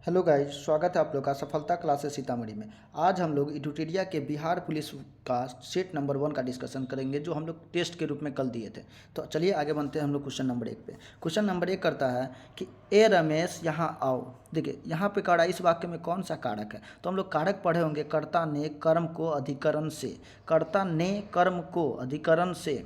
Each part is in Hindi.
हेलो गाइस, स्वागत है आप लोग का सफलता क्लासेस सीतामढ़ी में। आज हम लोग इडुटेरिया के बिहार पुलिस का सेट नंबर 1 का डिस्कशन करेंगे, जो हम लोग टेस्ट के रूप में कल दिए थे। तो चलिए आगे बढ़ते हैं हम लोग क्वेश्चन नंबर 1 पे। क्वेश्चन नंबर 1 करता है कि ए रमेश यहाँ आओ। देखिए यहाँ पे कड़ा इस वाक्य में कौन सा कारक है, तो हम लोग कारक पढ़े होंगे। कर्ता ने कर्म को अधिकरण से, कर्ता ने कर्म को अधिकरण से,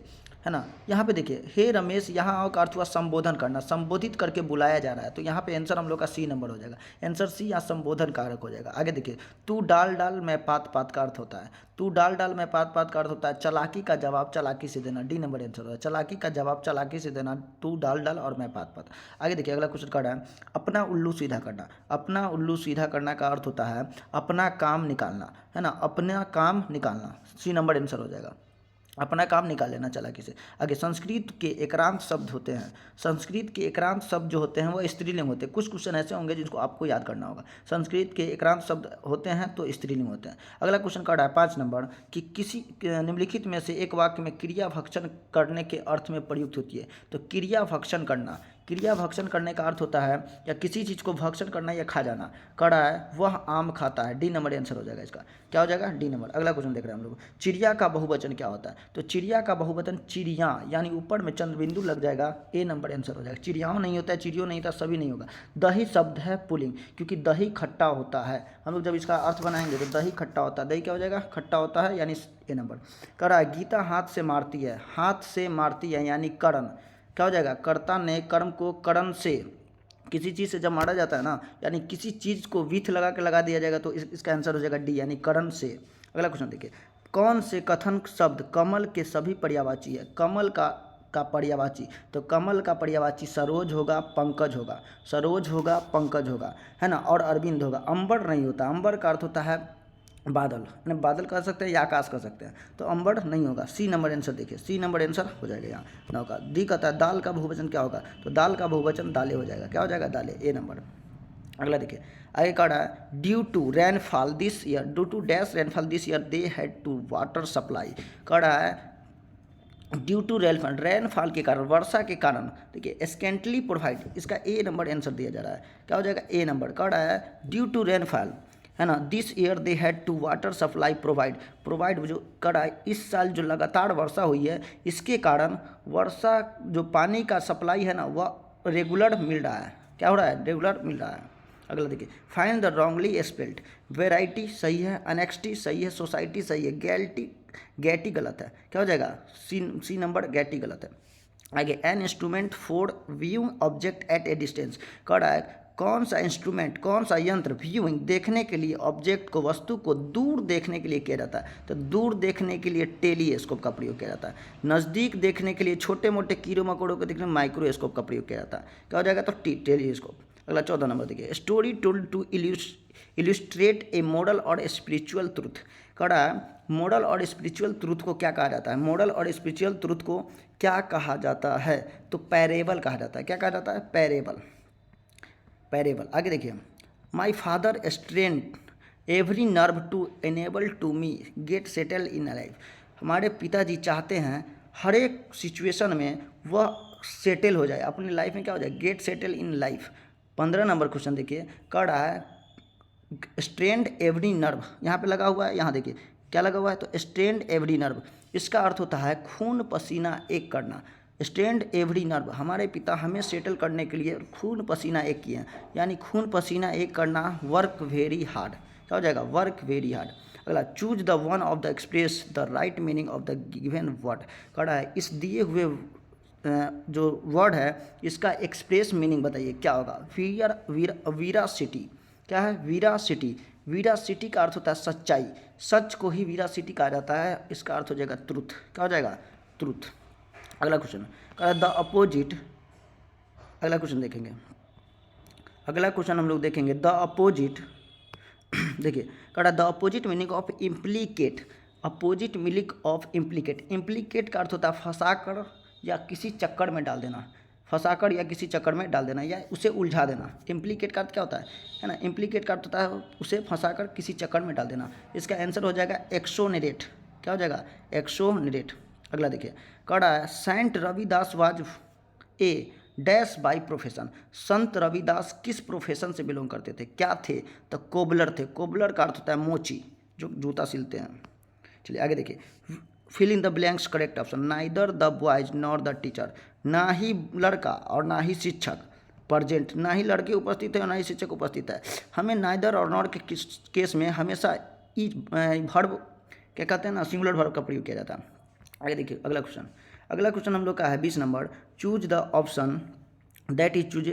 है ना। यहाँ पे देखिए हे रमेश यहाँ आओ का अर्थ हुआ संबोधन करना, संबोधित करके बुलाया जा रहा है। तो यहाँ पे आंसर हम लोग का सी नंबर हो जाएगा। आंसर सी या संबोधन कारक हो जाएगा। आगे देखिए तू डाल डाल मैं पात पात का अर्थ होता है, तू डाल डाल मैं पात पात का अर्थ होता है चालाकी का जवाब चालाकी से देना। डी नंबर आंसर होगा, चालाकी का जवाब चालाकी से देना, तू डाल डाल और मैं पात पात। आगे देखिए अगला क्वेश्चन कर रहा है अपना उल्लू सीधा करना। अपना उल्लू सीधा करना का अर्थ होता है अपना काम निकालना, है ना, अपना काम निकालना। सी नंबर आंसर हो जाएगा, अपना काम निकाल लेना चालाकी से। आगे संस्कृत के एकांत शब्द होते हैं, संस्कृत के एकांत शब्द जो होते हैं वो स्त्रीलिंग होते हैं। कुछ क्वेश्चन ऐसे होंगे जिनको आपको याद करना होगा। संस्कृत के एकांत शब्द होते हैं तो स्त्रीलिंग होते हैं। अगला क्वेश्चन का है 5 नंबर कि किसी निम्नलिखित में से एक वाक्य में क्रिया भक्षण करने के अर्थ में प्रयुक्त होती है। तो क्रिया भक्षण करना, क्रिया भक्षण करने का अर्थ होता है या किसी चीज़ को भक्षण करना या खा जाना। कड़ा है वह आम खाता है। डी नंबर आंसर हो जाएगा इसका, क्या हो जाएगा, डी नंबर। अगला क्वेश्चन देख रहे हैं हम लोग, चिड़िया का बहुवचन क्या होता है। तो चिड़िया का बहुवचन चिड़िया, यानी ऊपर में चंद्र बिंदु लग जाएगा, ए नंबर आंसर हो जाएगा। चिड़ियाओं नहीं होता है, चिड़ियों नहीं होता, सभी नहीं होगा। दही शब्द है पुलिंग, क्योंकि दही खट्टा होता है। हम लोग जब इसका अर्थ बनाएंगे तो दही खट्टा होता है, दही क्या हो जाएगा, खट्टा होता है, यानी ए नंबर। कड़ा गीता हाथ से मारती है, हाथ से मारती है यानी करण, क्या हो जाएगा, कर्ता ने कर्म को करण से, किसी चीज़ से जब मारा जाता है ना, यानी किसी चीज़ को विथ लगा के लगा दिया जाएगा, तो इसका आंसर हो जाएगा डी, यानी करण से। अगला क्वेश्चन देखिए, कौन से कथन शब्द कमल के सभी पर्यायवाची है। कमल का पर्यायवाची, तो कमल का पर्यायवाची सरोज होगा, पंकज होगा, सरोज होगा, पंकज होगा, है ना, और अरविंद होगा। अंबर नहीं होता, अंबर का अर्थ होता है बादल, यानी बादल कह सकते हैं या आकाश कह सकते हैं, तो अंबर नहीं होगा। सी नंबर आंसर देखिए, सी नंबर आंसर हो जाएगा यहाँ 9 का। डी कहता है दाल का बहुवचन क्या होगा, तो दाल का बहुवचन दालें हो जाएगा, क्या हो जाएगा, दालें, ए नंबर। अगला देखिए आगे कह रहा है due to rainfall this year, due to dash rainfall this year they had to water supply. कह रहा है ड्यू टू रेनफॉल, रेनफॉल के कारण, वर्षा के कारण। देखिए स्केंटली प्रोवाइड, इसका ए नंबर आंसर दिया जा रहा है, क्या हो जाएगा, ए नंबर। कह रहा है ड्यू टू रेनफॉल, है ना, this year they had to water supply provide, provide जो करा है इस साल जो लगातार वर्षा हुई है इसके कारण वर्षा जो पानी का सप्लाई है ना वह रेगुलर मिल रहा है, क्या हो रहा है, रेगुलर मिल रहा है। अगला देखिए find the wrongly spelled, variety सही है, अनेक्सटी सही है, सोसाइटी सही है, गैल्टी गैटी गलत है, क्या हो जाएगा, सी नंबर, गैटी गलत है। आगे an instrument for viewing object at A distance, कह रहा है कौन सा इंस्ट्रूमेंट, कौन सा यंत्र व्यूइंग देखने के लिए ऑब्जेक्ट को, वस्तु को दूर देखने के लिए किया जाता है। तो दूर देखने के लिए टेलीस्कोप का प्रयोग किया जाता है, नज़दीक देखने के लिए छोटे मोटे कीड़ों मकोड़ों को देखने में माइक्रोस्कोप का प्रयोग किया जाता है, क्या हो जाएगा, तो टेलीस्कोप। अगला 14 नंबर देखिए story told to illustrate a model और स्पिरिचुअल ट्रूथ। कड़ा मॉडल और स्पिरिचुअल ट्रूथ को क्या कहा जाता है, मॉडल और स्पिरिचुअल ट्रूथ को क्या कहा जाता है, तो पैरेबल कहा जाता है, क्या कहा जाता है, पैरेबल, पैरेबल। आगे देखिए my father strain every nerve to enable to me get settle in life. हमारे पिताजी चाहते हैं हर एक सिचुएशन में वह सेटल हो जाए, अपनी लाइफ में क्या हो जाए, gate settle in life. 15 number question देखिए, कह रहा है स्ट्रेंड एवरी नर्व, यहाँ पे लगा हुआ है, यहाँ देखिए क्या लगा हुआ है, तो स्ट्रेंड एवरी नर्व, इसका अर्थ होता है खून पसीना एक करना। स्ट्रेंड एवरी नर्व, हमारे पिता हमें सेटल करने के लिए खून पसीना एक किए हैं, यानी खून पसीना एक करना, वर्क वेरी हार्ड, क्या हो जाएगा, वर्क वेरी हार्ड। अगला choose the one of the express the right meaning of the given word, कह रहा है इस दिए हुए जो वर्ड है इसका एक्सप्रेस मीनिंग बताइए, क्या होगा, वीरा सिटी, क्या है, वीरा सिटी। वीरा सिटी का अर्थ होता है सच्चाई, सच को ही वीरा सिटी कहा जाता है, इसका अर्थ हो जाएगा ट्रुथ, क्या हो जाएगा, ट्रुथ। अगला क्वेश्चन द अपोजिट, अगला क्वेश्चन देखेंगे, अगला क्वेश्चन हम लोग देखेंगे द अपोजिट। देखिए कड़ा the opposite meaning of implicate, opposite meaning of implicate, implicate का अर्थ होता है फंसाकर या किसी चक्कर में डाल देना, फंसाकर या किसी चक्कर में डाल देना या उसे उलझा देना। इम्प्लीकेट का अर्थ क्या होता है ना, इम्प्लीकेट का अर्थ होता है उसे फंसाकर किसी चक्कर में डाल देना। इसका आंसर हो जाएगा एक्सोनरेट, क्या हो जाएगा, एक्सोनरेट। अगला देखिए कह रहा है saint Ravidas was a dash by profession, Sant Ravidas किस प्रोफेशन से बिलोंग करते थे, क्या थे, तो कोबलर थे। कोबलर का अर्थ होता है मोची, जो जूता सिलते हैं। चलिए आगे देखिए, fill in the blanks correct option, neither the boys nor the teacher, ना ही लड़का और ना ही शिक्षक प्रेजेंट, ना ही लड़के उपस्थित है और ना ही शिक्षक उपस्थित है। हमें नाइदर और नॉर के केस में हमेशा वर्ब क्या कहते हैं ना, सिंगुलर वर्ब का प्रयोग किया जाता है। आगे देखिए अगला क्वेश्चन हम लोग का है 20 number, choose the option that is choose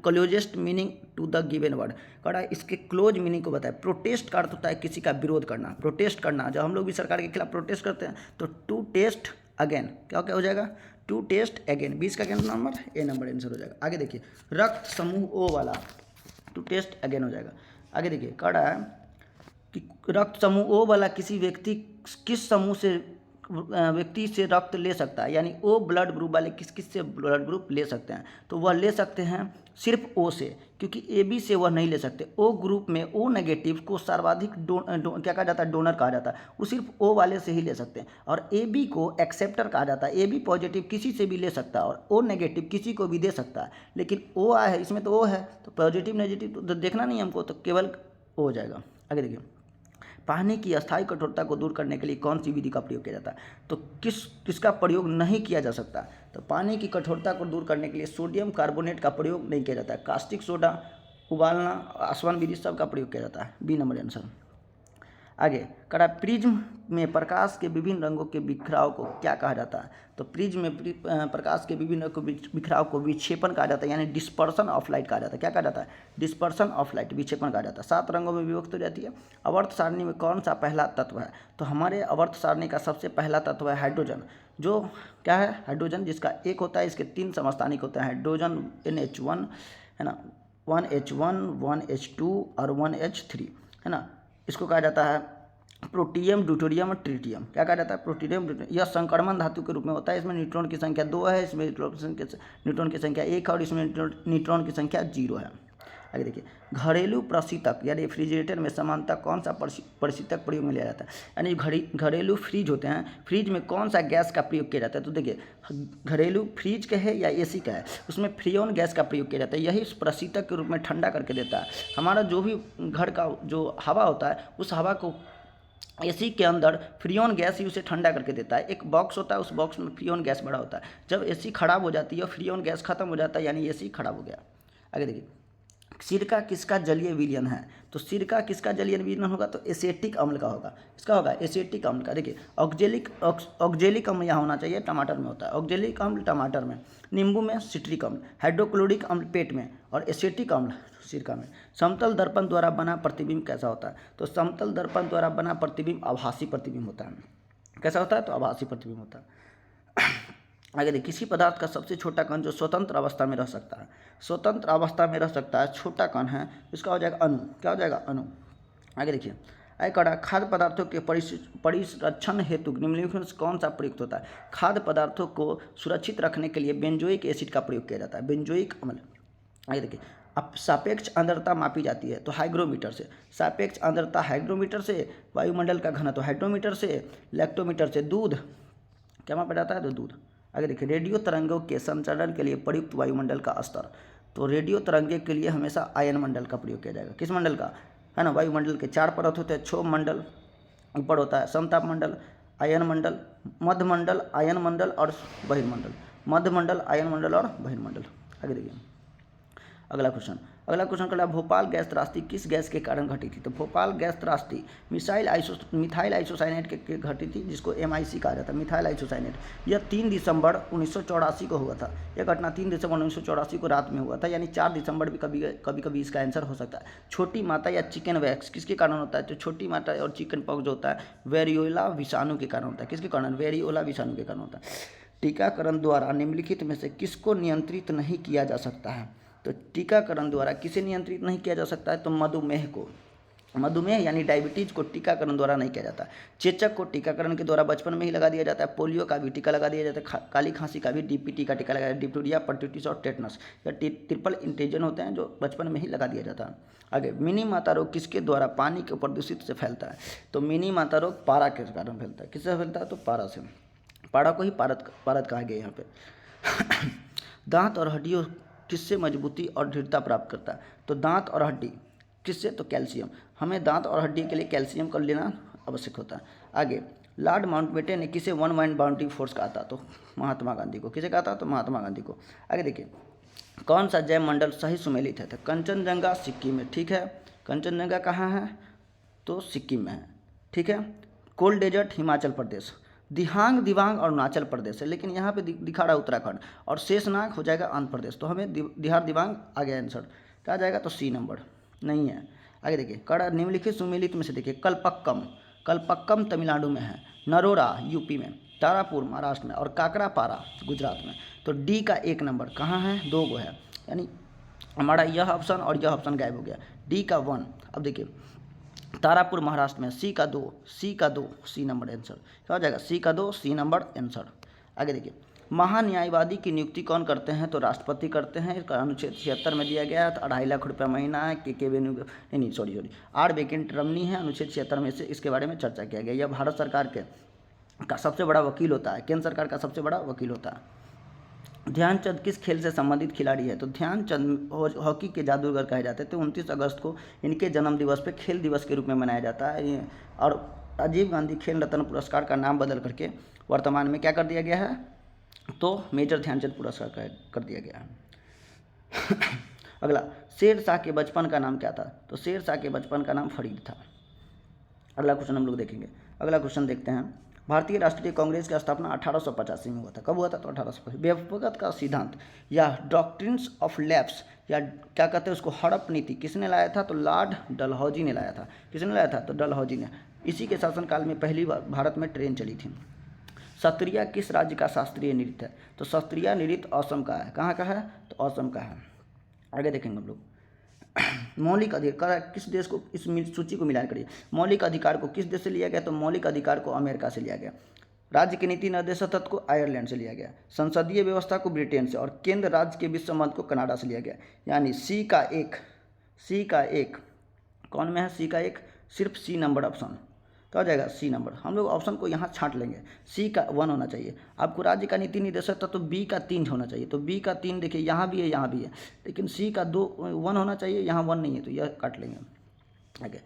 closest meaning to the given word. कड़ा इसके क्लोज मीनिंग को बताए। प्रोटेस्ट का अर्थ होता है किसी का विरोध करना, प्रोटेस्ट करना। जब हम लोग भी सरकार के खिलाफ प्रोटेस्ट करते हैं तो टू टेस्ट अगेन, क्या क्या हो जाएगा, टू टेस्ट अगेन। 20 का क्या नंबर, ए नंबर आंसर हो जाएगा। आगे देखिए, रक्त समूह ओ वाला, टू टेस्ट अगेन हो जाएगा। आगे देखिए कड़ा है कि रक्त समूह ओ वाला किसी व्यक्ति किस समूह से व्यक्ति से रक्त ले सकता है, यानी ओ ब्लड ग्रुप वाले किस किस से ब्लड ग्रुप ले सकते हैं, तो वह ले सकते हैं सिर्फ ओ से, क्योंकि ए बी से वह नहीं ले सकते। ओ ग्रुप में ओ नेगेटिव को सर्वाधिक क्या कहा जाता है, डोनर कहा जाता है, वो सिर्फ ओ वाले से ही ले सकते हैं। और ए बी को एक्सेप्टर कहा जाता है। ए बी पॉजिटिव किसी से भी ले सकता है और ओ नेगेटिव किसी को भी दे सकता है, लेकिन ओ आ है इसमें तो ओ है, तो पॉजिटिव नेगेटिव तो देखना नहीं हमको, तो केवल ओ हो जाएगा। आगे देखिए, पानी की अस्थायी कठोरता को दूर करने के लिए कौन सी विधि का प्रयोग किया जाता है, तो किसका प्रयोग नहीं किया जा सकता, तो पानी की कठोरता को दूर करने के लिए सोडियम कार्बोनेट का प्रयोग नहीं किया जाता है। कास्टिक सोडा, उबालना, आसवन विधि सब का प्रयोग किया जाता है। B number answer. आगे कड़ा प्रिज्म में प्रकाश के विभिन्न रंगों के बिखराव को क्या कहा जाता है, तो प्रिज्म में प्रकाश के विभिन्न रंगों के बिखराव को विक्षेपण कहा जाता है, यानी डिस्पर्सन ऑफ लाइट कहा जाता है। क्या कहा जाता है, डिस्पर्सन ऑफ लाइट, विक्षेपण कहा जाता है। 7 रंगों में विभक्त हो जाती है। आवर्त सारणी में कौन सा पहला तत्व है, तो हमारे आवर्त सारणी का सबसे पहला तत्व है हाइड्रोजन, जो क्या है हाइड्रोजन, जिसका एक होता है, इसके 3 समस्थानिक होते हैं। हाइड्रोजन NH1 है ना, 1H1 1H2 और 1H3 है ना। इसको कहा जाता है प्रोटियम, ड्यूटेरियम और ट्रिटियम। क्या कहा जाता है, प्रोटियम ड्यूटेरियम। यह संक्रमण धातु के रूप में होता है। इसमें न्यूट्रॉन की संख्या 2 है, इसमें न्यूट्रॉन की संख्या 1 है और इसमें न्यूट्रॉन की संख्या 0 है। आगे देखिए, घरेलू प्रशीतक या रेफ्रिजरेटर में सामान्यतः कौन सा प्रशीतक प्रयोग में लिया जाता है, यानी घरेलू फ्रिज होते हैं, फ्रिज में कौन सा गैस का प्रयोग किया जाता है, तो देखिए घरेलू फ्रिज का है या एसी का है, उसमें फ्रियोन गैस का प्रयोग किया जाता है। यही प्रशीतक के रूप में ठंडा करके देता है। हमारा जो भी घर का जो हवा होता है, उस हवा को एसी के अंदर फ्रियोन गैस ही उसे ठंडा करके देता है। एक बॉक्स होता है, उस बॉक्स में फ्रियोन गैस भरा होता है। जब एसी खराब हो जाती है, फ्रियोन गैस खत्म हो जाता है, यानी एसी खराब हो गया। आगे देखिए, सिरका किसका जलीय विलयन है, तो सिरका किसका जलीय विलयन होगा, तो एसेटिक अम्ल का होगा। इसका होगा एसेटिक अम्ल का। देखिए ऑक्जेलिक अम्ल यहाँ होना चाहिए, टमाटर में होता है। ऑक्जेलिक अम्ल टमाटर में, नींबू में सिट्रिक अम्ल, हाइड्रोक्लोरिक अम्ल पेट में और एसेटिक अम्ल सिरका में। समतल दर्पण द्वारा बना प्रतिबिंब कैसा होता है, तो समतल दर्पण द्वारा बना प्रतिबिंब आभासी प्रतिबिंब होता है। कैसा होता है, तो आभासी प्रतिबिंब होता है। आगे देखिए, किसी पदार्थ का सबसे छोटा कण जो स्वतंत्र अवस्था में रह सकता है, स्वतंत्र अवस्था में रह सकता है, छोटा कण है, इसका हो जाएगा अणु। क्या हो जाएगा, अणु। आगे देखिए, कड़ा खाद्य पदार्थों के परिरक्षण हेतु निम्नलिखित में से कौन सा प्रयुक्त होता है, खाद्य पदार्थों को सुरक्षित रखने के लिए बेंजोइक एसिड का प्रयोग किया जाता है, बेंजोइक अम्ल। आगे देखिए, अब सापेक्ष आर्द्रता मापी जाती है, तो हाइग्रोमीटर से। सापेक्ष आर्द्रता हाइग्रोमीटर से, वायुमंडल का घनत्व हाइड्रोमीटर से, लैक्टोमीटर से। दूध क्या मापा जाता है, तो दूध। आगे देखिए, रेडियो तरंगों के संचरण के लिए प्रयुक्त वायुमंडल का स्तर, तो रेडियो तरंगे के लिए हमेशा आयन मंडल का प्रयोग किया जाएगा। किस मंडल का, है ना, वायुमंडल के 4 परत होते हैं। क्षोभ मंडल ऊपर होता है, समताप मंडल, आयन मंडल, मध्य मंडल, आयन मंडल और बहिर्मंडल। मध्य मंडल, आयन मंडल और बहिर्मंडल। आगे देखिए, अगला क्वेश्चन कल, भोपाल गैस त्रासदी किस गैस के कारण घटी थी, तो भोपाल गैस त्रासदी मिथाइल आइसोसाइनेट के घटी थी, जिसको MIC कहा जाता है, मिथाइल आइसोसाइनेट। यह 3 दिसंबर 1984 को हुआ था। यह घटना 3 दिसंबर 1984 को रात में हुआ था, यानी 4 दिसंबर भी कभी कभी इसका आंसर हो सकता है। छोटी माता या चिकन वैक्स किसके कारण होता है, तो छोटी माता और चिकन पॉक्स जो होता है वेरियोला विषाणु के कारण होता है। किसके कारण, वेरियोला विषाणु के कारण होता है। टीकाकरण द्वारा निम्नलिखित में से किसको नियंत्रित नहीं किया जा सकता है, तो टीकाकरण द्वारा किसे नियंत्रित नहीं किया जा सकता है, तो मधुमेह को। मधुमेह यानी डायबिटीज को टीकाकरण द्वारा नहीं किया जाता। चेचक को टीकाकरण के द्वारा बचपन में ही लगा दिया जाता है। पोलियो का भी टीका लगा दिया जाता है। काली खांसी का भी DPT का टीका लगाया, डिप्थीरिया, परट्यूटिस और टेटनस। यह ट्रिपल इंटेजन होते हैं जो बचपन में ही लगा दिया जाता है। आगे, मिनी माता रोग किसके द्वारा पानी के प्रदूषित से फैलता है, तो मिनी माता रोग पारा के कारण फैलता है। किससे फैलता है, तो पारा से। पारा को ही पारद कहा गया यहाँ पे। दांत और हड्डियों किससे मजबूती और दृढ़ता प्राप्त करता है? तो दांत और हड्डी किससे? तो कैल्शियम। हमें दांत और हड्डी के लिए कैल्शियम का लेना आवश्यक होता है। आगे, लॉर्ड माउंटबेटन ने किसे वन माइंड बाउंड्री फोर्स कहा था? तो महात्मा गांधी को। किसे कहा था? तो महात्मा गांधी को। आगे देखिए, कौन सा जैव मंडल सही सुमेलित है? तो कंचनजंगा सिक्किम में, ठीक है। कंचनजंगा कहाँ है? तो सिक्किम में है, ठीक है। कोल्ड डेजर्ट हिमाचल प्रदेश, दिहांग दिबांग अरुणाचल प्रदेश है, लेकिन यहाँ पे दिखा रहा है उत्तराखंड, और शेषनाग हो जाएगा आंध्र प्रदेश। तो हमें दिहार दिबांग आ गया आंसर, क्या आ जाएगा? तो सी नंबर नहीं है। आगे देखिए, कड़ा निम्नलिखित सुमेलित में से देखिए, कलपक्कम, कलपक्कम तमिलनाडु में है, नरोरा यूपी में, तारापुर महाराष्ट्र में, और काकरापारा गुजरात में। तो डी का 1 नंबर कहाँ है? 2 गो है, यानी हमारा यह ऑप्शन और यह ऑप्शन गायब हो गया। डी का 1। अब देखिए, तारापुर महाराष्ट्र में, सी का 2, सी का 2, सी नंबर आंसर क्या हो जाएगा? सी का 2, सी नंबर आंसर। आगे देखिए, महान्यायवादी की नियुक्ति कौन करते हैं? तो राष्ट्रपति करते हैं। इसका अनुच्छेद 76 में दिया गया है। तो 2.5 लाख रुपया महीना है। के वेन्यू नहीं सॉरी आर वेकेंट रमनी है। अनुच्छेद 76 में से इसके बारे में चर्चा किया गया। यह भारत सरकार का सबसे बड़ा वकील होता है, केंद्र सरकार का सबसे बड़ा वकील होता है। ध्यानचंद किस खेल से संबंधित खिलाड़ी है? तो ध्यानचंद हॉकी के जादूगर कहे जाते थे। 29 अगस्त को इनके जन्म दिवस पे खेल दिवस के रूप में मनाया जाता है। और राजीव गांधी खेल रत्न पुरस्कार का नाम बदल करके वर्तमान में क्या कर दिया गया है? तो मेजर ध्यानचंद पुरस्कार कर दिया गया है। अगला, शेर शाह के बचपन का नाम क्या था? तो शेर शाह के बचपन का नाम फरीद था। अगला क्वेश्चन हम लोग देखेंगे। अगला क्वेश्चन देखते हैं, भारतीय राष्ट्रीय कांग्रेस की स्थापना 1885 में हुआ था। कब हुआ था? तो 1885। व्यवपगत का सिद्धांत या डॉक्ट्रिन्स ऑफ लैप्स या क्या कहते हैं उसको, हड़प नीति किसने लाया था? तो लॉर्ड डलहौजी ने लाया था। किसने लाया था? तो डलहौजी ने। इसी के शासनकाल में पहली बार भारत में ट्रेन चली थी। सत्रिया किस राज्य का शास्त्रीय नृत्य है? तो सत्रिया नृत्य असम का है। कहाँ का है? तो असम का है। आगे देखेंगे हम लोग, मौलिक अधिकार किस देश को, इस सूची को मिलान करिए। मौलिक अधिकार को किस देश से लिया गया? तो मौलिक अधिकार को अमेरिका से लिया गया। राज्य की नीति निर्देशक तत्व को आयरलैंड से लिया गया। संसदीय व्यवस्था को ब्रिटेन से, और केंद्र राज्य के बीच संबंध को कनाडा से लिया गया। यानी सी का एक कौन में है? सी का 1, सिर्फ सी नंबर ऑप्शन क्या हो जाएगा? C number. हम लोग ऑप्शन को यहाँ छांट लेंगे। सी का 1 होना चाहिए। आपको राज्य का नीति निर्देशक था तो बी का 3 होना चाहिए। तो बी का 3 देखिए, यहाँ भी है, यहाँ भी है, लेकिन सी का 1 होना चाहिए, यहाँ 1 नहीं है, तो यह काट लेंगे। आगे,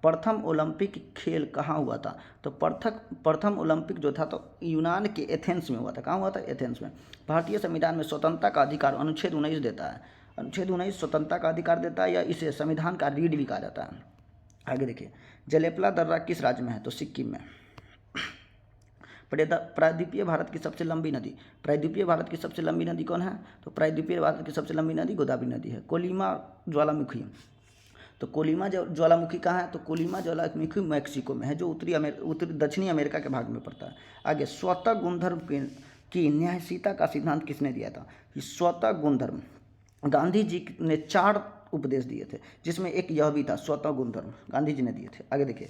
प्रथम ओलंपिक खेल कहाँ हुआ था? तो प्रथम ओलंपिक जो था तो यूनान के एथेंस में हुआ था। कहाँ हुआ था? एथेंस में। भारतीय संविधान में स्वतंत्रता का अधिकार अनुच्छेद 19 देता है। अनुच्छेद 19 स्वतंत्रता का अधिकार देता है, या इसे संविधान का रीढ़ भी कहा जाता है। आगे देखिए, जलेपला दर्रा किस राज्य में है? तो सिक्किम में। प्रायद्वीपीय भारत की सबसे लंबी नदी, प्रायद्वीपीय भारत की सबसे लंबी नदी कौन है? तो प्रायद्वीपीय भारत की सबसे लंबी नदी गोदावरी नदी है। कोलिमा ज्वालामुखी, तो कोलिमा ज्वालामुखी कहाँ है? तो कोलिमा ज्वालामुखी मैक्सिको में है, जो उत्तरी दक्षिणी अमेरिका के भाग में पड़ता है। आगे, स्वतः गुणधर्म की न्यायशीलता का सिद्धांत किसने दिया था? कि स्वतः गुणधर्म गांधी जी ने 4 उपदेश दिए थे, जिसमें एक यह भी था, स्वतः गुणधर्म गांधी जी ने दिए थे। आगे देखिए,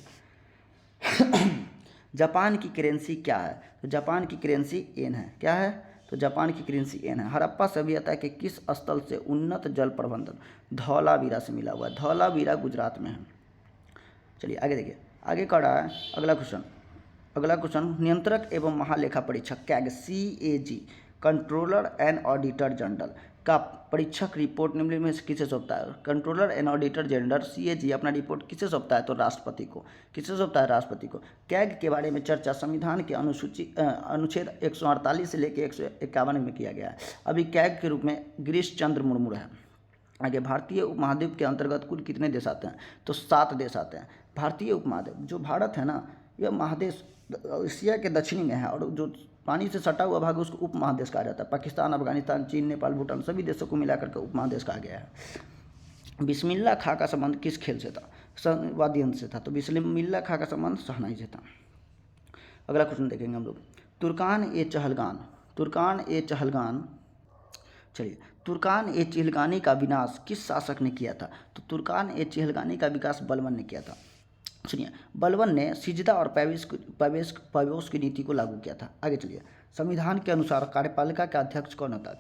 जापान की करेंसी क्या है? तो जापान की करेंसी येन है। क्या है? तो जापान की करेंसी येन है। हड़प्पा सभ्यता के किस स्थल से उन्नत जल प्रबंधन? धौलावीरा से मिला हुआ है। धौलावीरा गुजरात में है। चलिए आगे देखिए, आगे कर रहा है अगला क्वेश्चन, नियंत्रक एवं महालेखा परीक्षक CAG CAG, controller and auditor general का परीक्षक रिपोर्ट निम्न में से किसे सौंपता है? Controller and auditor general CAG अपना रिपोर्ट किसे सौंपता है? तो राष्ट्रपति को। किसे सौंपता है? राष्ट्रपति को। कैग के बारे में चर्चा संविधान के अनुच्छेद 148 से लेकर 151 में किया गया है। अभी कैग के रूप में गिरीश चंद्र मुर्मू है। आगे, भारतीय उपमहाद्वीप के अंतर्गत कुल कितने देश आते हैं? तो 7 देश आते हैं। भारतीय उपमहाद्वीप जो भारत है ना, यह महादेश एशिया के दक्षिणी में है, और जो पानी से सटा हुआ भाग उसको उपमहादेश कहा जाता है। पाकिस्तान, अफगानिस्तान, चीन, नेपाल, भूटान सभी देशों को मिलाकर के उपमहादेश कहा गया है। बिस्मिल्ला खां का संबंध किस खेल से था? वाद्य यंत्र से था। तो बिस्मिल्ला खां का संबंध शहनाई से था। अगला क्वेश्चन देखेंगे हम लोग, तुर्कान ए चहलगानी का विनाश किस शासक ने किया था? तो तुर्कान ए चहलगानी का विकास बलबन ने किया था। सुनिए, बलबन ने सिजदा और पैवेश की नीति को लागू किया था। आगे चलिए, संविधान के अनुसार कार्यपालिका का अध्यक्ष कौन होता है?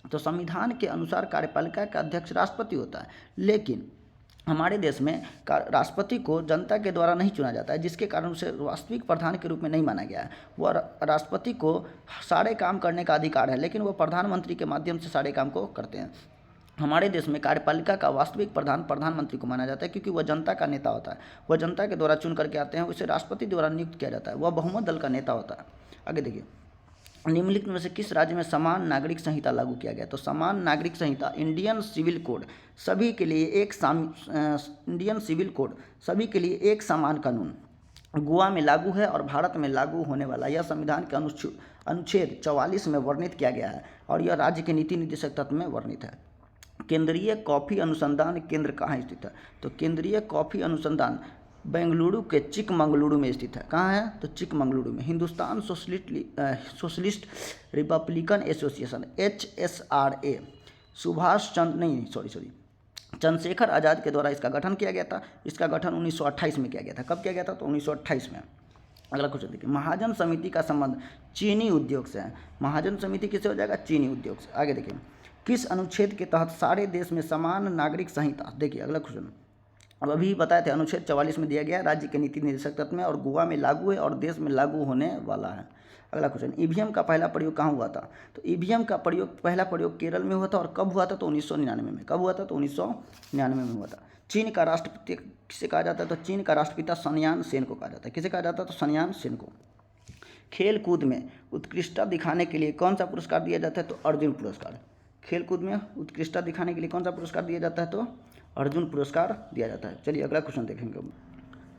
तो संविधान के अनुसार कार्यपालिका का अध्यक्ष राष्ट्रपति होता है, लेकिन हमारे देश में राष्ट्रपति को जनता के द्वारा नहीं चुना जाता है, जिसके कारण उसे वास्तविक प्रधान के रूप में नहीं माना गया है। वह राष्ट्रपति को सारे काम करने का अधिकार है, लेकिन वह प्रधानमंत्री के माध्यम से सारे काम को करते हैं। हमारे देश में कार्यपालिका का वास्तविक प्रधान प्रधानमंत्री को माना जाता है, क्योंकि वह जनता का नेता होता है। वह जनता के द्वारा चुन करके आते हैं, उसे राष्ट्रपति द्वारा नियुक्त किया जाता है। वह बहुमत दल का नेता होता है। आगे देखिए, निम्नलिखित में से किस राज्य में समान नागरिक संहिता लागू किया गया? तो समान नागरिक संहिता इंडियन सिविल कोड सभी के लिए इंडियन सिविल कोड सभी के लिए एक समान कानून गोवा में लागू है और भारत में लागू होने वाला यह संविधान के अनुच्छेद 44 में वर्णित किया गया है और यह राज्य के नीति निर्देशक तत्व में वर्णित है। केंद्रीय कॉफ़ी अनुसंधान केंद्र कहाँ स्थित है? तो केंद्रीय कॉफ़ी अनुसंधान बेंगलुरु के चिकमंगलुरु में स्थित है। कहाँ है? तो चिकमंगलुरु में। Hindustan Socialist Republican Association HSRA Chandrashekhar Azad के द्वारा इसका गठन किया गया था। इसका गठन 1928 में किया गया था। कब किया गया था? तो 1928 में। अगला क्वेश्चन देखिए, महाजन समिति का संबंध चीनी उद्योग से है। महाजन समिति किससे हो जाएगा? चीनी उद्योग से। आगे देखिए, किस अनुच्छेद के तहत सारे देश में समान नागरिक संहिता? देखिए अगला क्वेश्चन, अब अभी बताए थे अनुच्छेद 44 में दिया गया, राज्य के नीति निर्देशक तत्व में, और गोवा में लागू है और देश में लागू होने वाला है। अगला क्वेश्चन, ईवीएम का पहला प्रयोग कहाँ हुआ था? तो ईवीएम का पहला प्रयोग केरल में हुआ था। और कब हुआ था? तो 1999 में। कब हुआ था? तो 1999 में हुआ था। चीन का राष्ट्रपति किसे कहा जाता है? तो चीन का राष्ट्रपिता सन यान सेन को कहा जाता है। किसे कहा जाता है? तो सन यान सेन को। खेल कूद में उत्कृष्टता दिखाने के लिए कौन सा पुरस्कार दिया जाता है? तो अर्जुन पुरस्कार। खेल कूद में उत्कृष्टता दिखाने के लिए कौन सा पुरस्कार दिया जाता है? तो अर्जुन पुरस्कार दिया जाता है। चलिए अगला क्वेश्चन देखेंगे।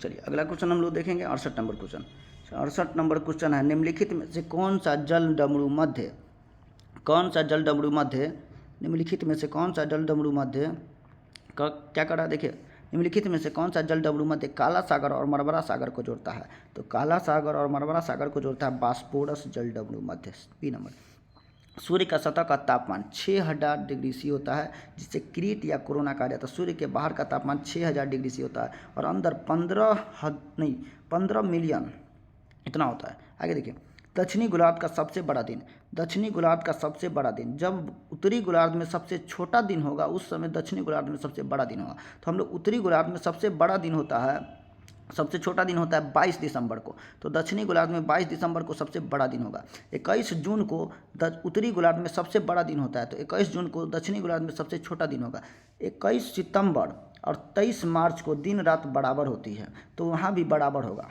चलिए अगला क्वेश्चन हम लोग देखेंगे 68 नंबर क्वेश्चन। 68 नंबर क्वेश्चन है, निम्नलिखित में से कौन सा जल डमरू मध्य निम्नलिखित में से कौन सा जल डमरू मध्य का क्या कर रहा है? देखिए, निम्नलिखित में से कौन सा जल डमरू मध्य काला सागर और मरमरा सागर को जोड़ता है? तो काला सागर और मरमरा सागर को जोड़ता है बास्पोरस जल डमरू मध्य। बी नंबर, सूर्य का सतह का तापमान 6000 डिग्री सी होता है, जिसे क्रीट या कोरोना कहा जाता है। सूर्य के बाहर का तापमान 6000 डिग्री सी होता है और अंदर 15 मिलियन इतना होता है। आगे देखिए, दक्षिणी गोलार्ध का सबसे बड़ा दिन जब उत्तरी गोलार्ध में सबसे छोटा दिन होगा, उस समय दक्षिणी गोलार्ध में सबसे बड़ा दिन होगा। तो हम लोग उत्तरी गोलार्ध में सबसे बड़ा दिन होता है, सबसे छोटा दिन होता है 22 दिसंबर को। तो दक्षिणी गोलार्ध में 22 दिसंबर को सबसे बड़ा दिन होगा। 21 जून को उत्तरी गोलार्ध में सबसे बड़ा दिन होता है, तो 21 जून को दक्षिणी गोलार्ध में सबसे छोटा दिन होगा। 21 सितंबर और 23 मार्च को दिन रात बराबर होती है, तो वहाँ भी बराबर होगा।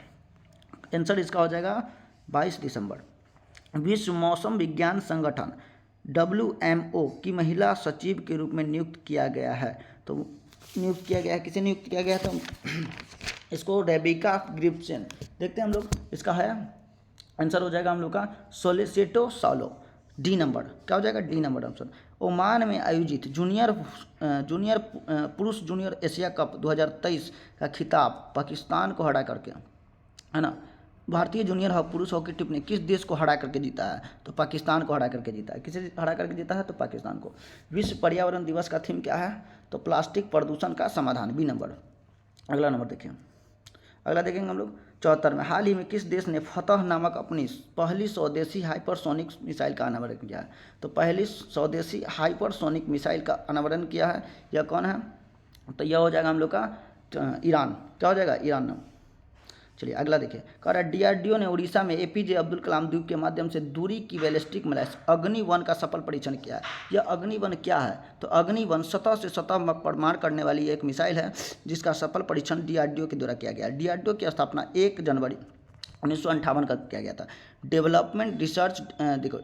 आंसर इसका हो जाएगा 22 दिसंबर। विश्व मौसम विज्ञान संगठन WMO की महिला सचिव के रूप में नियुक्त किया गया है। तो नियुक्त किया गया है, किसे नियुक्त किया गया है? तो इसको रेबिका ग्रिप्सन। देखते हैं हम लोग, इसका है आंसर हो जाएगा हम लोग का सोलिसिटो सालो। डी नंबर क्या हो जाएगा? D number answer. ओमान में आयोजित जूनियर पुरुष जूनियर एशिया कप 2023 का खिताब पाकिस्तान को हरा करके, है ना, भारतीय जूनियर पुरुष हॉकी टीम ने किस देश को हरा करके जीता है? तो पाकिस्तान को हरा करके जीता है। किसे हरा करके जीता है? तो पाकिस्तान को। विश्व पर्यावरण दिवस का थीम क्या है? तो प्लास्टिक प्रदूषण का समाधान। B number. अगला नंबर देखिए, अगला देखेंगे हम लोग 74 में, हाल ही में किस देश ने फतह नामक अपनी पहली स्वदेशी हाइपरसोनिक मिसाइल का अनावरण किया है? तो पहली स्वदेशी हाइपरसोनिक मिसाइल का अनावरण किया है, यह कौन है? तो यह हो जाएगा हम लोग का ईरान। क्या हो जाएगा? ईरान नाम। चलिए अगला देखिए, कह रहा है DRDO ने उड़ीसा में APJ अब्दुल कलाम द्वीप के माध्यम से दूरी की बैलिस्टिक मिसाइल अग्नि-1 का सफल परीक्षण किया है। यह अग्नि-1 क्या है? तो अग्नि-1 सतह से सतह प्रमाण करने वाली एक मिसाइल है, जिसका सफल परीक्षण DRDO के द्वारा किया गया। DRDO की स्थापना 1 जनवरी 1958 का किया गया था। डेवलपमेंट रिसर्च देखो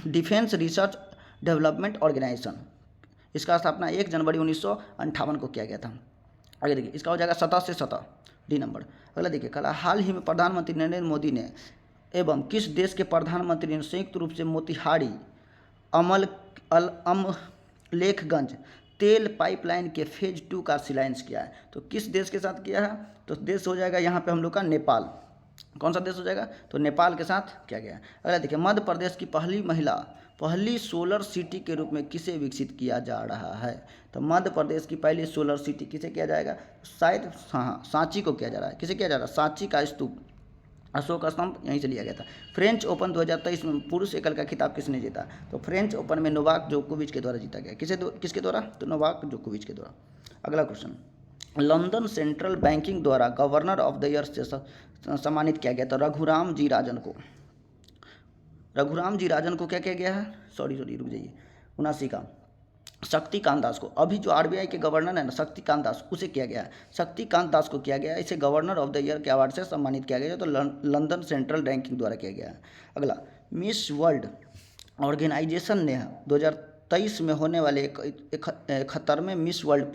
डिफेंस रिसर्च डेवलपमेंट ऑर्गेनाइजेशन, इसका स्थापना 1 जनवरी 1958 को किया गया था। आगे देखिए, इसका हो जाएगा सतह से सतह। D number. अगला देखिए, कल हाल ही में प्रधानमंत्री नरेंद्र मोदी ने एवं किस देश के प्रधानमंत्री ने संयुक्त रूप से मोतिहारी अमलेखगंज तेल पाइपलाइन के फेज 2 का शिलान्यास किया है? तो किस देश के साथ किया है? तो देश हो जाएगा यहाँ पे हम लोग का नेपाल। कौन सा देश हो जाएगा? तो नेपाल के साथ किया गया है। अगला देखिए, मध्य प्रदेश की पहली सोलर सिटी के रूप में किसे विकसित किया जा रहा है? तो मध्य प्रदेश की पहली सोलर सिटी किसे किया जाएगा? शायद सांची को किया जा रहा है। किसे किया जा रहा है? सांची का स्तूप, अशोक स्तंभ यहीं से लिया गया था। फ्रेंच ओपन 2023 में पुरुष एकल का खिताब किसने जीता? तो फ्रेंच ओपन में नोवाक जोकोविच के द्वारा जीता गया। किसके द्वारा? तो नोवाक जोकोविच के द्वारा। अगला क्वेश्चन लंदन सेंट्रल बैंकिंग द्वारा गवर्नर ऑफ द ईयर से सम्मानित किया गया। तो रघुराम जी राजन को क्या किया गया है, सॉरी रुक जाइए, 79 का शक्तिकांत दास को, अभी जो आरबीआई के गवर्नर है ना शक्तिकांत दास, उसे किया गया है, शक्तिकांत दास को किया गया है। इसे गवर्नर ऑफ द ईयर के अवार्ड से सम्मानित किया गया, तो लंदन सेंट्रल बैंकिंग द्वारा किया गया है। अगला, मिस वर्ल्ड ऑर्गेनाइजेशन ने 2023 में होने वाले 71वें मिस वर्ल्ड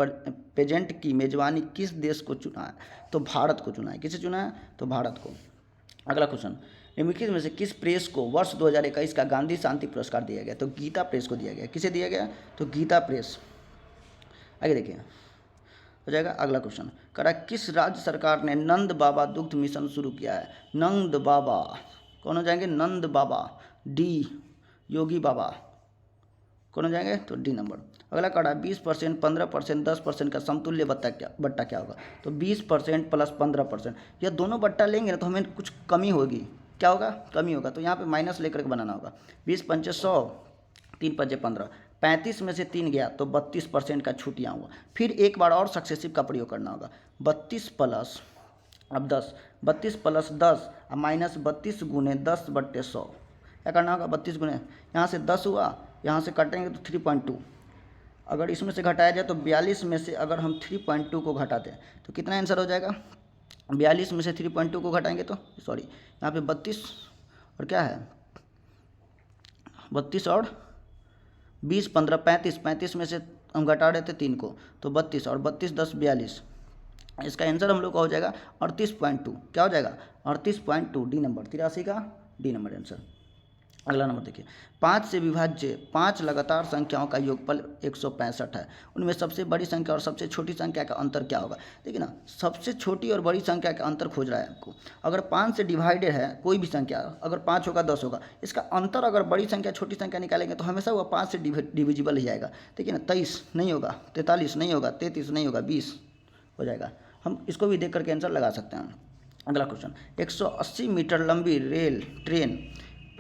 पेजेंट की मेजबानी किस देश को चुना है, तो भारत को चुना है। किसे चुना है, तो भारत को। अगला क्वेश्चन, निम्नलिखित में से किस प्रेस को वर्ष 2021 का गांधी शांति पुरस्कार दिया गया, तो गीता प्रेस को दिया गया। किसे दिया गया, तो गीता प्रेस। आगे देखिए हो जाएगा। अगला क्वेश्चन, करा किस राज्य सरकार ने नंद बाबा दुग्ध मिशन शुरू किया है। नंद बाबा कौन हो जाएंगे, नंद बाबा, डी योगी बाबा, कौन हो जाएंगे, तो डी नंबर। अगला कड़ा 20%, 15%, 10% का समतुल्य बट्टा क्या होगा, तो 20% प्लस 15%। यह दोनों बट्टा लेंगे ना तो हमें कुछ कमी होगी, क्या होगा, कमी होगा, तो यहाँ पे माइनस लेकर के बनाना होगा। 20 पंचे 100, 3 पंचे 15, 35 में से 3 गया तो 32% का छूट यहाँ हुआ। फिर एक बार और सक्सेसिव का प्रयोग करना होगा। 32 प्लस अब 10, 32 प्लस 10 और माइनस 32 गुने 10/100, क्या करना होगा, 32 गुने, यहाँ से 10 हुआ, यहाँ से काटेंगे तो 3.2, अगर इसमें से घटाया जाए तो 42 में से अगर हम 3.2 को घटाते हैं तो कितना आंसर हो जाएगा, 42 में से 3.2 को घटाएंगे तो सॉरी यहाँ पे 32 और क्या है 32 और 20 15 35 में से हम घटा रहे थे 3 को तो 32 और 32 10 42, इसका आंसर हम लोग का हो जाएगा 38.2। क्या हो जाएगा 38.2, डी नंबर, 83 का डी नंबर आंसर। अगला नंबर देखिए, 5 से विभाज्य 5 लगातार संख्याओं का योगफल 165 है। उनमें सबसे बड़ी संख्या और सबसे छोटी संख्या का अंतर क्या होगा। देखिए ना, सबसे छोटी और बड़ी संख्या का अंतर खोज रहा है आपको। अगर 5 से डिवाइडेड है कोई भी संख्या, अगर 5 होगा 10 होगा, इसका अंतर अगर बड़ी संख्या छोटी संख्या निकालेंगे तो हमेशा वो 5 से डिविजिबल ही जाएगा। देखिए ना, 23 नहीं होगा, 43 नहीं होगा, 33 नहीं होगा, 20 हो जाएगा। हम इसको भी देख करके आंसर लगा सकते हैं। अगला क्वेश्चन, 180 मीटर लंबी रेल ट्रेन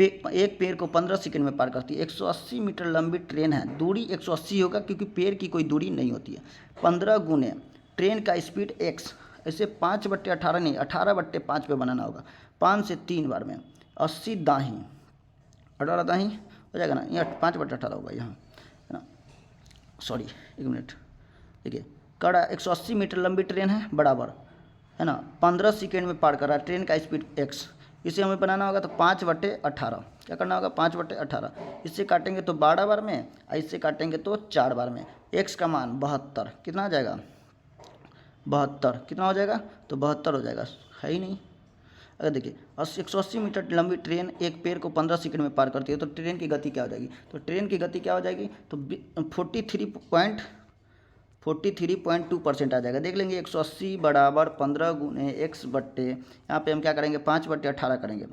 एक पेड़ को 15 सेकंड में पार करती है। 180 मीटर लंबी ट्रेन है, दूरी 180 होगा क्योंकि पेड़ की कोई दूरी नहीं होती है। 15 गुने ट्रेन का स्पीड x, ऐसे 5/18 नहीं 18/5 पे बनाना होगा। 5 से 3 बार में 80 दाही 18 दाही हो जाएगा ना, यहाँ 5/18 होगा यहाँ, है ना, सॉरी 1 मिनट। देखिए कड़ा 180 मीटर लंबी ट्रेन है बराबर, है ना, 15 सेकेंड में पार कर रहा है, ट्रेन का स्पीड x, इसे हमें बनाना होगा तो 5/18, क्या करना होगा 5/18, इससे काटेंगे तो 12 बार में और इससे काटेंगे तो 4 बार में। x का मान 72, कितना आ जाएगा 72, कितना हो जाएगा तो 72 हो जाएगा, है ही नहीं। अगर देखिए 180 मीटर लंबी ट्रेन एक पेड़ को 15 सेकंड में पार करती है तो ट्रेन की गति क्या हो जाएगी, तो ट्रेन की गति क्या हो जाएगी तो 43.2% आ जाएगा। देख लेंगे 180 बराबर 15 गुने x बट्टे, यहाँ पे हम क्या करेंगे 5/18 करेंगे,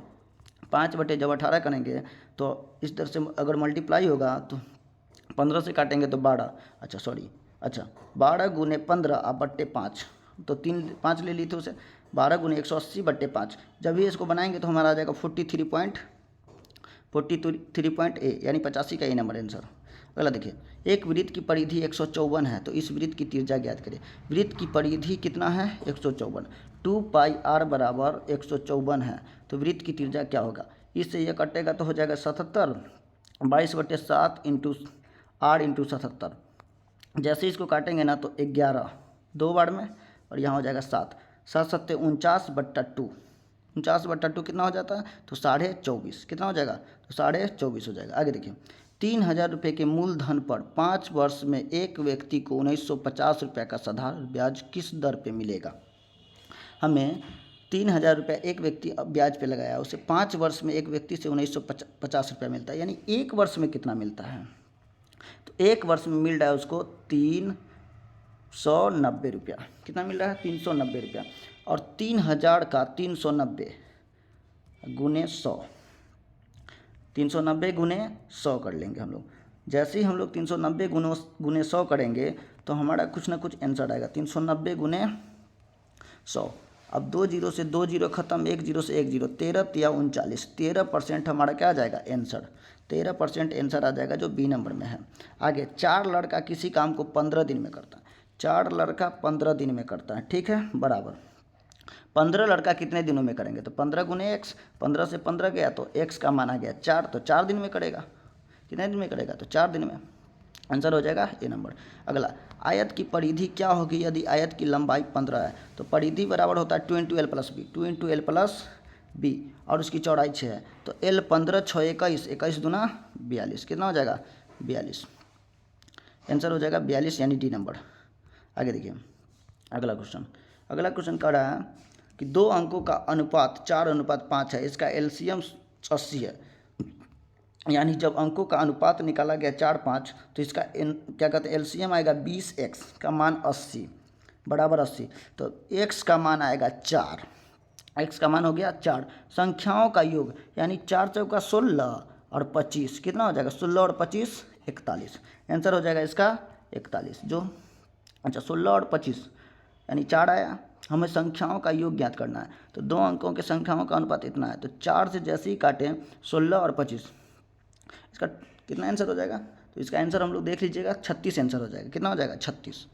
5/18 करेंगे तो इस तरह से अगर मल्टीप्लाई होगा तो 15 से काटेंगे तो 12, अच्छा 12 गुने 15 और बट्टे 5, तो 5 ले ली थी उसे, 12 गुने 180/5, जब भी इसको बनाएंगे तो हमारा आ जाएगा 43.a, यानी 85 का ए नंबर आंसर। अगला देखिए, एक वृत्त की परिधि 154 है तो इस वृत्त की त्रिज्या ज्ञात करें। वृत्त की परिधि कितना है 154, 2πr बराबर 154 है तो वृत्त की त्रिज्या क्या होगा, इससे यह कटेगा तो हो जाएगा 77, 22/7 इंटू r इंटू 77, जैसे इसको काटेंगे ना तो 11 2 बार में और यहाँ हो जाएगा 7, 7 7 49/2, 49/2 कितना हो जाता है तो 24.5, कितना हो जाएगा तो 24.5 हो जाएगा। आगे देखिए, 3000 रुपये के मूलधन पर 5 वर्ष में एक व्यक्ति को 1950 रुपये का साधारण ब्याज किस दर पे मिलेगा। हमें 3000 रुपये एक व्यक्ति ब्याज पे लगाया, उसे 5 वर्ष में एक व्यक्ति से 1950 रुपया मिलता है, यानी एक वर्ष में कितना मिलता है, तो एक वर्ष में मिल रहा है उसको 390 रुपया, कितना मिल रहा है 390 रुपया, और 3000 का 390 गुने 100, 390 गुने 100 कर लेंगे हम लोग। जैसे ही हम लोग 390 गुने 100 करेंगे तो हमारा कुछ ना कुछ आंसर आएगा, 390 गुने 100। अब 2 जीरो से 2 जीरो खत्म, 1 जीरो से 1 जीरो, 13 तिया 39, 13% हमारा क्या आ जाएगा आंसर, 13% आंसर आ जाएगा जो बी नंबर में है। आगे, 4 लड़का किसी काम को 15 दिन में करता है, 4 लड़का 15 दिन में करता है, ठीक है, बराबर 15 लड़का कितने दिनों में करेंगे, तो 15 गुने एक्स, 15 से 15 गया तो एक्स का मान आ गया 4, तो 4 दिन में करेगा। कितने दिन में करेगा, तो 4 दिन में। आंसर हो जाएगा ए नंबर। अगला, आयत की परिधि क्या होगी यदि आयत की लंबाई 15 है, तो परिधि बराबर होता है 2 into L plus B, 2 into L plus B, और उसकी चौड़ाई 6 है, तो एल 15 6 21, 21 दूना 42, कितना हो जाएगा 42। आंसर हो जाएगा 42 यानी डी नंबर। आगे देखिए अगला क्वेश्चन कह रहा है कि 2 अंकों का अनुपात 4:5 है, इसका एलसीएम 80 है, यानी जब अंकों का अनुपात निकाला गया 4 5, तो इसका क्या कहते हैं एलसीएम आएगा 20x का मान 80 बराबर 80, तो x का मान आएगा 4, x का मान हो गया 4। संख्याओं का योग यानी 4 चौका 16 और 25, कितना हो जाएगा 16 और 25 41। आंसर हो जाएगा इसका 41, जो अच्छा 16 और 25 यानी 4 आया। हमें संख्याओं का योग ज्ञात करना है, तो 2 अंकों के संख्याओं का अनुपात इतना है, तो 4 से जैसे ही काटें 16 और 25, इसका कितना आंसर हो जाएगा, तो इसका आंसर हम लोग देख लीजिएगा 36 आंसर हो जाएगा। कितना हो जाएगा 36।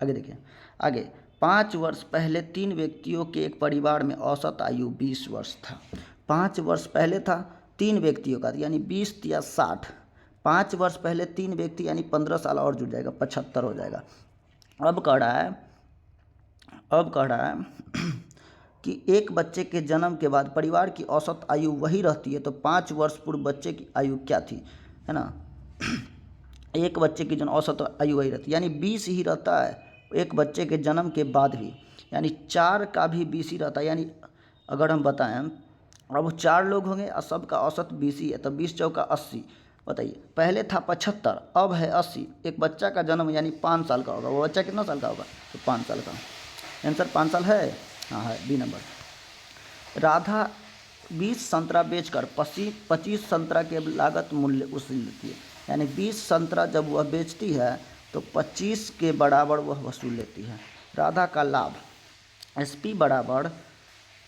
आगे देखिए, आगे 5 वर्ष पहले 3 व्यक्तियों के एक परिवार में औसत आयु 20 वर्ष था। 5 वर्ष पहले था 3 व्यक्तियों का, यानी 20 या 60, 5 वर्ष पहले 3 व्यक्ति यानी 15 साल और जुड़ जाएगा, 75 हो जाएगा। अब कह रहा है कि एक बच्चे के जन्म के बाद परिवार की औसत आयु वही रहती है, तो 5 वर्ष पूर्व बच्चे की आयु क्या थी, है ना। एक बच्चे की जन्म औसत आयु वही रहती है, यानी 20 ही रहता है एक बच्चे के जन्म के बाद भी, यानी 4 का भी 20 ही रहता है। यानी अगर हम बताएं अब 4 लोग होंगे और सबका औसत 20 ही है, तो 20 चौका 80, बताइए पहले था 75 अब है 80, एक बच्चा का जन्म यानी 5 साल का होगा, वो बच्चा कितना साल का होगा, तो 5 साल का। आंसर 5 साल है, हाँ है बी नंबर। राधा 20 संतरा बेचकर 25 संतरा के लागत मूल्य वसूल लेती है, यानी 20 संतरा जब वह बेचती है तो 25 के बराबर वह वसूल लेती है। राधा का लाभ एसपी बराबर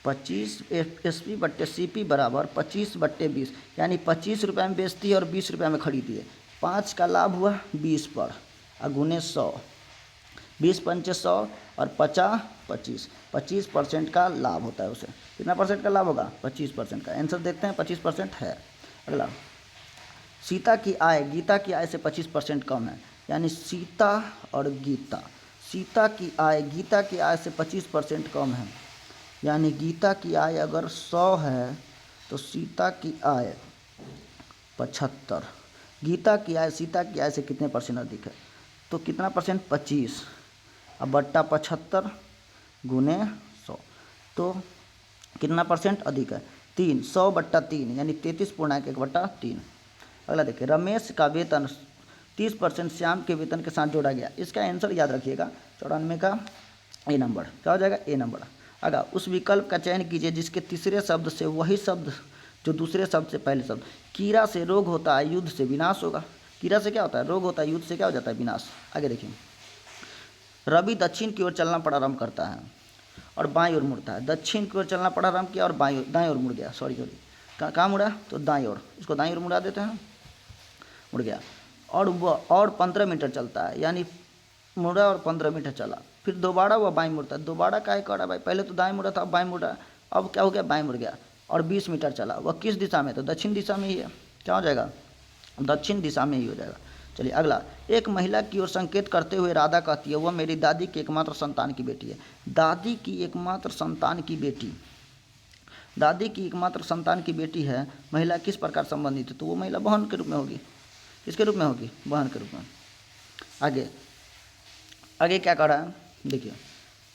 25 एसपी बट्टे सीपी बराबर 25/20, यानी 25 रुपये में बेचती है और 20 रुपये में खरीदती है। 5 का लाभ हुआ 20 पर अगुने 100, 20 पंचे 100 और 50 25, 25% का लाभ होता है उसे। कितना परसेंट का लाभ होगा, 25% का। आंसर देखते हैं 25% है। अगला, सीता की आय गीता की आय से 25% कम है, यानी सीता की आय गीता की आय से 25% कम है, यानी गीता की आय अगर 100 है तो सीता की आय 75, गीता की आय सीता की आय से कितने परसेंट अधिक है, तो कितना परसेंट 25 अब बट्टा 75 गुने 100, तो कितना परसेंट अधिक है 3, 100/3 यानी 33.1/3। अगला देखिए, रमेश का वेतन 30% श्याम के वेतन के साथ जोड़ा गया, इसका आंसर याद रखिएगा 94 का ए नंबर, क्या हो जाएगा ए नंबर। अगर उस विकल्प का चयन कीजिए जिसके तीसरे शब्द से वही शब्द जो दूसरे शब्द से पहले शब्द। कीड़ा से रोग होता है युद्ध से विनाश होगा, कीड़ा से क्या होता है रोग होता है, युद्ध से क्या हो जाता है विनाश। आगे देखिए, रवि दक्षिण की ओर चलना प्रारंभ करता है और बाईं ओर मुड़ता है, दक्षिण की ओर चलना प्रारंभ किया और दाईं ओर मुड़ गया, सॉरी कहाँ मुड़ा, तो दाईं ओर, इसको दाईं ओर मुड़ा देते हैं, मुड़ गया, और वह और 15 मीटर चलता है, यानी मुड़ा और 15 मीटर चला, फिर दोबारा वह बाईं मुड़ता है, दोबारा क्या करा भाई, पहले तो दाएं मुड़ा था अब बाईं मुड़ा, अब क्या हो गया बाईं मुड़ गया, और 20 मीटर चला, वह किस दिशा में, तो दक्षिण दिशा में ही है, क्या हो जाएगा दक्षिण दिशा में ही हो जाएगा। चलिए अगला, एक महिला की ओर संकेत करते हुए राधा कहती है वह मेरी दादी की एकमात्र संतान की बेटी है। दादी की एकमात्र संतान की बेटी, दादी की एकमात्र संतान की बेटी है, महिला किस प्रकार संबंधित है, तो वो महिला बहन के रूप में होगी, किसके रूप में होगी, बहन के रूप में। आगे क्या कह रहा है, देखिए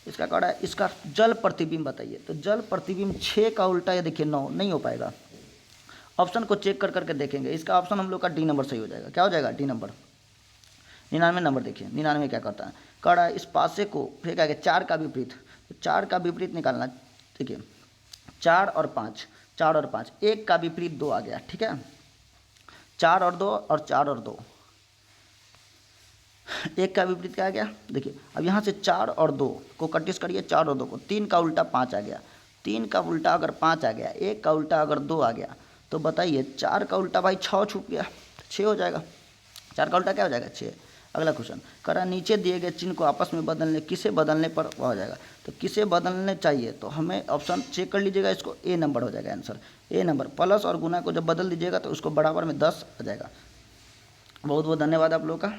इसका कह रहा है इसका जल प्रतिबिंब बताइए, तो जल प्रतिबिंब 6 का उल्टा ये देखिए 9 नहीं हो पाएगा, ऑप्शन को चेक कर करके देखेंगे, इसका ऑप्शन हम लोग का डी नंबर सही हो जाएगा, क्या हो जाएगा डी नंबर। 99 नंबर देखिए, 99 क्या करता है, कह रहा है इस पासे को फिर क्या 4 का विपरीत, तो 4 का विपरीत निकालना, देखिए 4 और 5, 4 और 5, 1 का विपरीत 2 आ गया, ठीक है, 4 और 2 और 4 और 2, 1 का विपरीत क्या आ गया, देखिए अब यहाँ से 4 और 2 को कटिस करिए, 4 और 2 को, 3 का उल्टा 5 आ गया, 3 का उल्टा अगर 5 आ गया, 1 का उल्टा अगर 2 आ गया, तो बताइए 4 का उल्टा भाई 6 छूट गया, 6 हो जाएगा, 4 का उल्टा क्या हो जाएगा 6। अगला क्वेश्चन करा नीचे दिए गए चिन्ह को आपस में बदलने किसे बदलने पर हो जाएगा, तो किसे बदलने चाहिए, तो हमें ऑप्शन चेक कर लीजिएगा, इसको ए नंबर हो जाएगा आंसर। ए नंबर प्लस और गुना को जब बदल दीजिएगा तो उसको बराबर में 10 आ जाएगा। बहुत बहुत धन्यवाद आप लोगों का।